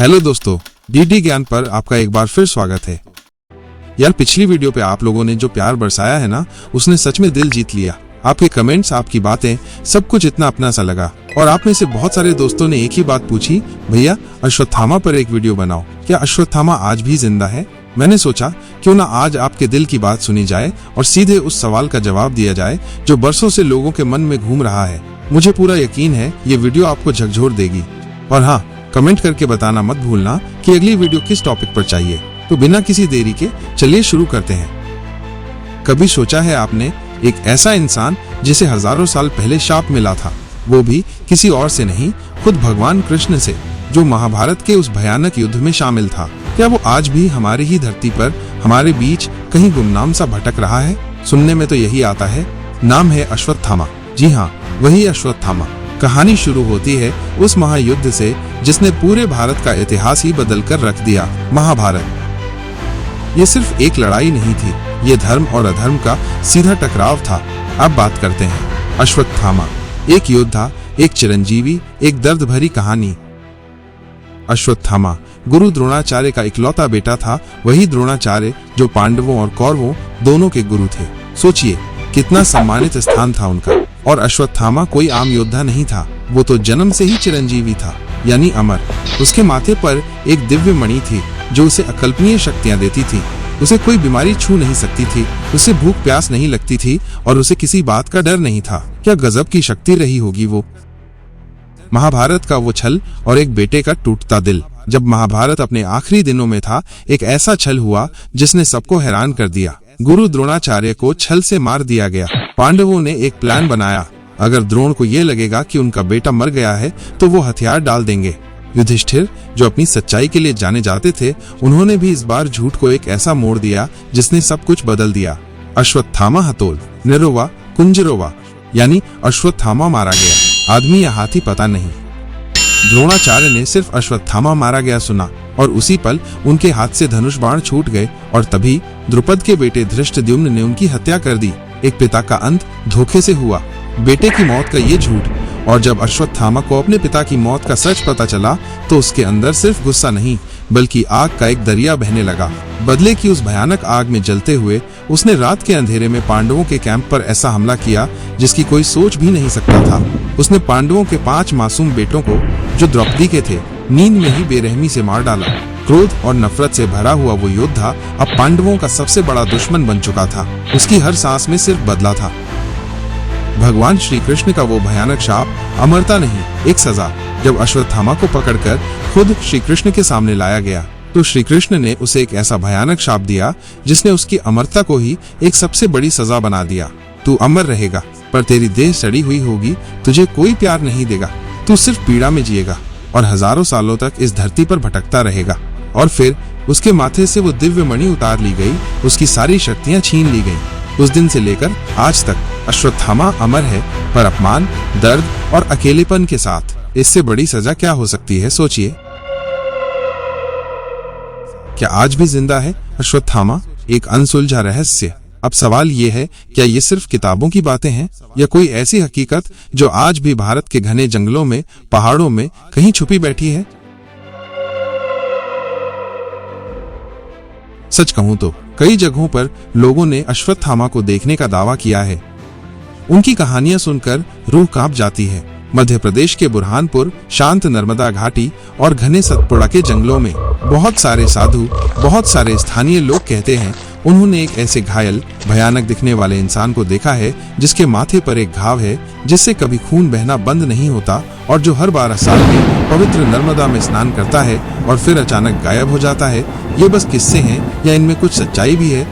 Hello दोस्तों, DD ज्ञान पर आपका एक बार फिर स्वागत है। यार, पिछली वीडियो पे आप लोगों ने जो प्यार बरसाया है ना, उसने सच में दिल जीत लिया। आपके कमेंट्स, आपकी बातें, सब कुछ इतना अपना सा लगा। और आप में से बहुत सारे दोस्तों ने एक ही बात पूछी, भैया अश्वत्थामा पर एक वीडियो बनाओ। क्या अश्वत्थामा आज भी जिंदा है? मैंने सोचा क्यों ना आज आपके दिल की बात सुनी जाए और सीधे उस सवाल का जवाब दिया जाए जो बरसों से लोगों के मन में घूम रहा है। मुझे पूरा यकीन है ये वीडियो आपको झकझोर देगी। और हाँ, कमेंट करके बताना मत भूलना कि अगली वीडियो किस टॉपिक पर चाहिए। तो बिना किसी देरी के चलिए शुरू करते हैं। कभी सोचा है आपने, एक ऐसा इंसान जिसे हजारों साल पहले शाप मिला था, वो भी किसी और से नहीं, खुद भगवान कृष्ण से, जो महाभारत के उस भयानक युद्ध में शामिल था। क्या वो आज भी हमारी ही धरती पर हमारे बीच कहीं गुमनाम सा भटक रहा है? सुनने में तो यही आता है। नाम है अश्वत्थामा। जी हाँ, वही अश्वत्थामा। कहानी शुरू होती है उस महायुद्ध से जिसने पूरे भारत का इतिहास ही बदल कर रख दिया, महाभारत। ये सिर्फ एक लड़ाई नहीं थी, ये धर्म और अधर्म का सीधा टकराव था। अब बात करते हैं अश्वत्थामा। एक योद्धा, एक चिरंजीवी, एक दर्द भरी कहानी। अश्वत्थामा गुरु द्रोणाचार्य का इकलौता बेटा था, वही द्रोणाचार्य जो पांडवों और कौरवों दोनों के गुरु थे। सोचिए कितना सम्मानित स्थान था उनका। और अश्वत्थामा कोई आम योद्धा नहीं था, वो तो जन्म से ही चिरंजीवी था, यानी अमर। उसके माथे पर एक दिव्य मणि थी जो उसे अकल्पनीय शक्तियां देती थी। उसे कोई बीमारी छू नहीं सकती थी, उसे भूख प्यास नहीं लगती थी और उसे किसी बात का डर नहीं था। क्या गजब की शक्ति रही होगी वो। महाभारत का वो छल और एक बेटे का टूटता दिल। जब महाभारत अपने आखिरी दिनों में था, एक ऐसा छल हुआ जिसने सबको हैरान कर दिया। गुरु द्रोणाचार्य को छल से मार दिया गया। पांडवों ने एक प्लान बनाया। अगर द्रोण को ये लगेगा कि उनका बेटा मर गया है तो वो हथियार डाल देंगे। युधिष्ठिर, जो अपनी सच्चाई के लिए जाने जाते थे, उन्होंने भी इस बार झूठ को एक ऐसा मोड़ दिया जिसने सब कुछ बदल दिया। अश्वत्थामा हतोल, निरोवा कुंजरोवा, यानी अश्वत्थामा मारा गया। आदमी या हाथी पता नहीं। द्रोणाचार्य ने सिर्फ अश्वत्थामा मारा गया सुना और उसी पल उनके हाथ से धनुष बाण छूट गए और तभी द्रुपद के बेटे धृष्टद्युम्न ने उनकी हत्या कर दी। एक पिता का अंत धोखे से हुआ, बेटे की मौत का ये झूठ। और जब अश्वत्थामा को अपने पिता की मौत का सच पता चला तो उसके अंदर सिर्फ गुस्सा नहीं बल्कि आग का एक दरिया बहने लगा। बदले की उस भयानक आग में जलते हुए उसने रात के अंधेरे में पांडवों के कैंप पर ऐसा हमला किया जिसकी कोई सोच भी नहीं सकता था। उसने पांडवों के 5 मासूम बेटों को, जो द्रौपदी के थे, नींद में ही बेरहमी से मार डाला। क्रोध और नफरत से भरा हुआ वो योद्धा अब पांडवों का सबसे बड़ा दुश्मन बन चुका था। उसकी हर सांस में सिर्फ बदला था। भगवान श्री कृष्ण का वो भयानक शाप अमरता नहीं, एक सजा। जब अश्वत्थामा को पकड़कर खुद श्री कृष्ण के सामने लाया गया तो श्री कृष्ण ने उसे एक ऐसा भयानक शाप दिया जिसने उसकी अमरता को ही एक सबसे बड़ी सजा बना दिया। तू अमर रहेगा पर तेरी देह सड़ी हुई होगी, तुझे कोई प्यार नहीं देगा, तू सिर्फ पीड़ा में जिएगा और हजारों सालों तक इस धरती पर भटकता रहेगा। और फिर उसके माथे से वो दिव्य मणि उतार ली गई, उसकी सारी शक्तियां छीन ली गई। उस दिन से लेकर आज तक अश्वत्थामा अमर है, पर अपमान, दर्द और अकेलेपन के साथ। इससे बड़ी सजा क्या हो सकती है, सोचिए। क्या आज भी जिंदा है अश्वत्थामा? एक अनसुलझा रहस्य। अब सवाल ये है, क्या ये सिर्फ किताबों की बातें हैं या कोई ऐसी हकीकत जो आज भी भारत के घने जंगलों में, पहाड़ों में कहीं छुपी बैठी है? सच कहूं तो कई जगहों पर लोगों ने अश्वत्थामा को देखने का दावा किया है। उनकी कहानियां सुनकर रूह कांप जाती है। मध्य प्रदेश के बुरहानपुर, शांत नर्मदा घाटी और घने सतपुड़ा के जंगलों में बहुत सारे साधु, बहुत सारे स्थानीय लोग कहते हैं उन्होंने एक ऐसे घायल, भयानक दिखने वाले इंसान को देखा है जिसके माथे पर एक घाव है जिससे कभी खून बहना बंद नहीं होता और जो हर 12 साल में पवित्र नर्मदा में स्नान करता है और फिर अचानक गायब हो जाता है। ये बस किस्से हैं या इनमें कुछ सच्चाई भी है?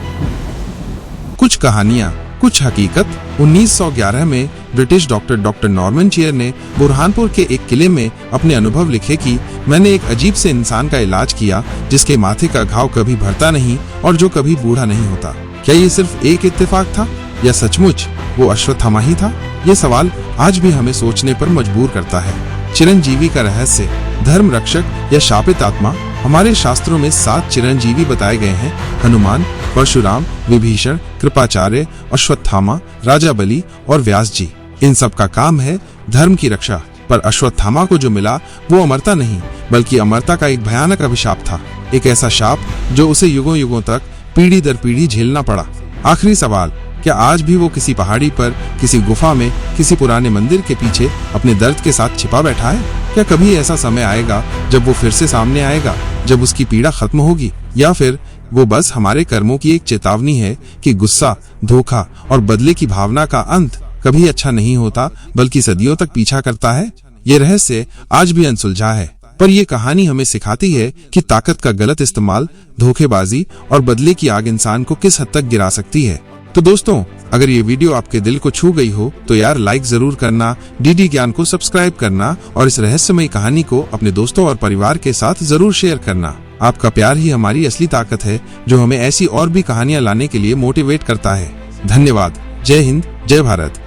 कुछ कहानियां, कुछ हकीकत। 1911 में ब्रिटिश डॉक्टर नॉर्मन चियर ने बुरहानपुर के एक किले में अपने अनुभव लिखे कि मैंने एक अजीब से इंसान का इलाज किया जिसके माथे का घाव कभी भरता नहीं और जो कभी बूढ़ा नहीं होता। क्या ये सिर्फ एक इत्तेफाक था या सचमुच वो अश्वत्थामा ही था? ये सवाल आज भी हमें सोचने पर मजबूर करता है। चिरंजीवी का रहस्य, धर्म रक्षक या शापित आत्मा। हमारे शास्त्रों में 7 चिरंजीवी बताए गए हैं: हनुमान, परशुराम, विभीषण, कृपाचार्य, अश्वत्थामा, राजा बलि और व्यास जी। इन सब का काम है धर्म की रक्षा। पर अश्वत्थामा को जो मिला वो अमरता नहीं बल्कि अमरता का एक भयानक अभिशाप था। एक ऐसा शाप जो उसे युगों युगों तक पीढ़ी दर पीढ़ी झेलना पड़ा। आखिरी सवाल, क्या आज भी वो किसी पहाड़ी पर, किसी गुफा में, किसी पुराने मंदिर के पीछे अपने दर्द के साथ छिपा बैठा है? क्या कभी ऐसा समय आएगा जब वो फिर से सामने आएगा, जब उसकी पीड़ा खत्म होगी? या फिर वो बस हमारे कर्मों की एक चेतावनी है कि गुस्सा, धोखा और बदले की भावना का अंत कभी अच्छा नहीं होता, बल्कि सदियों तक पीछा करता है? ये रहस्य आज भी अनसुलझा है, पर ये कहानी हमें सिखाती है कि ताकत का गलत इस्तेमाल, धोखेबाजी और बदले की आग इंसान को किस हद तक गिरा सकती है। तो दोस्तों, अगर ये वीडियो आपके दिल को छू गई हो तो यार लाइक जरूर करना, डीडी ज्ञान को सब्सक्राइब करना और इस रहस्यमयी कहानी को अपने दोस्तों और परिवार के साथ जरूर शेयर करना। आपका प्यार ही हमारी असली ताकत है, जो हमें ऐसी और भी कहानियां लाने के लिए मोटिवेट करता है। धन्यवाद। जय हिंद, जय भारत।